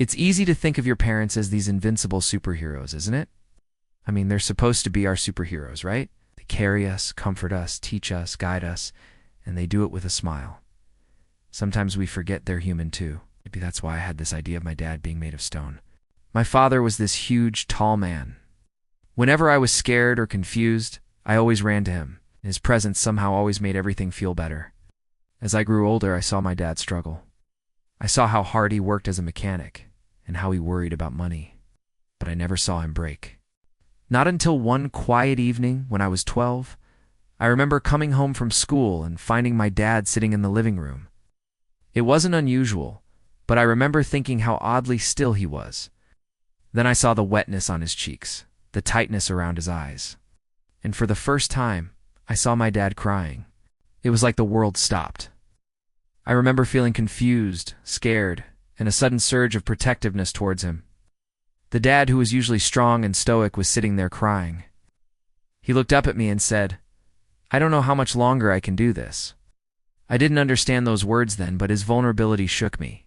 It's easy to think of your parents as these invincible superheroes, isn't it? I mean, they're supposed to be our superheroes, right? They carry us, comfort us, teach us, guide us, and they do it with a smile. Sometimes we forget they're human too. Maybe that's why I had this idea of my dad being made of stone. My father was this huge, tall man. Whenever I was scared or confused, I always ran to him. His presence somehow always made everything feel better. As I grew older, I saw my dad struggle. I saw how hard he worked as a mechanic and how he worried about money. But I never saw him break. Not until one quiet evening when I was 12, I remember coming home from school and finding my dad sitting in the living room. It wasn't unusual, but I remember thinking how oddly still he was. Then I saw the wetness on his cheeks, the tightness around his eyes. And for the first time, I saw my dad crying. It was like the world stopped. I remember feeling confused, scared, and a sudden surge of protectiveness towards him. The dad, who was usually strong and stoic, was sitting there crying. He looked up at me and said, "I don't know how much longer I can do this." I didn't understand those words then, but his vulnerability shook me.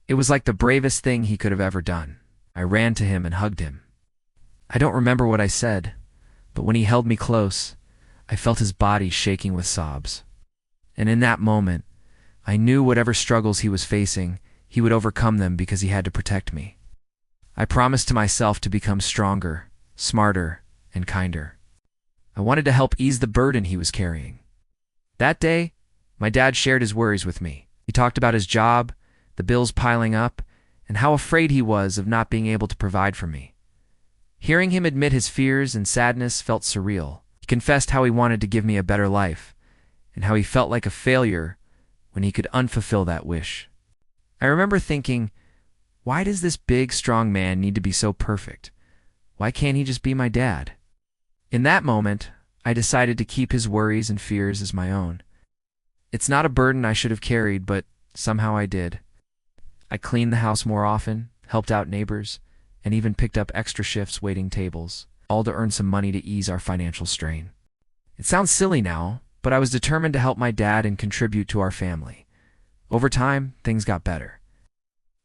It was like the bravest thing he could have ever done. I ran to him and hugged him. I don't remember what I said, but when he held me close, I felt his body shaking with sobs. And in that moment, I knew whatever struggles he was facing, he would overcome them because he had to protect me. I promised to myself to become stronger, smarter, and kinder. I wanted to help ease the burden he was carrying. That day, my dad shared his worries with me. He talked about his job, the bills piling up, and how afraid he was of not being able to provide for me. Hearing him admit his fears and sadness felt surreal. He confessed how he wanted to give me a better life, and how he felt like a failure when he could unfulfill that wish. I remember thinking, why does this big, strong man need to be so perfect? Why can't he just be my dad? In that moment, I decided to keep his worries and fears as my own. It's not a burden I should have carried, but somehow I did. I cleaned the house more often, helped out neighbors, and even picked up extra shifts waiting tables, all to earn some money to ease our financial strain. It sounds silly now, but I was determined to help my dad and contribute to our family. Over time, things got better.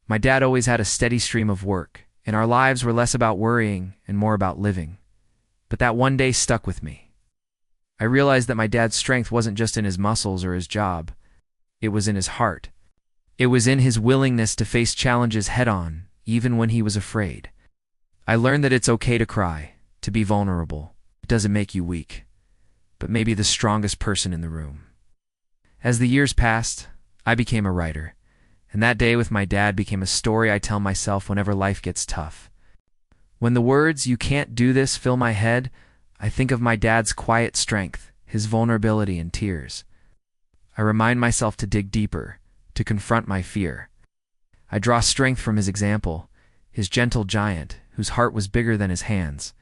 My dad always had a steady stream of work, and our lives were less about worrying and more about living. But that one day stuck with me. I realized that my dad's strength wasn't just in his muscles or his job. It was in his heart. It was in his willingness to face challenges head-on, even when he was afraid. I learned that it's okay to cry, to be vulnerable. It doesn't make you weak, but maybe the strongest person in the room. As the years passed, I became a writer, and that day with my dad became a story I tell myself whenever life gets tough. When the words, "you can't do this," fill my head, I think of my dad's quiet strength, his vulnerability and tears. I remind myself to dig deeper, to confront my fear. I draw strength from his example, his gentle giant, whose heart was bigger than his hands,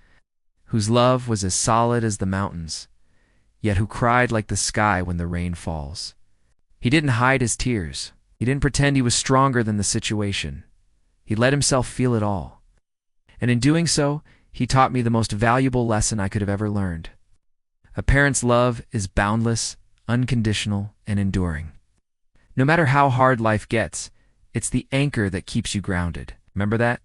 whose love was as solid as the mountains, yet who cried like the sky when the rain falls. He didn't hide his tears. He didn't pretend he was stronger than the situation. He let himself feel it all. And in doing so, he taught me the most valuable lesson I could have ever learned. A parent's love is boundless, unconditional, and enduring. No matter how hard life gets, it's the anchor that keeps you grounded. Remember that?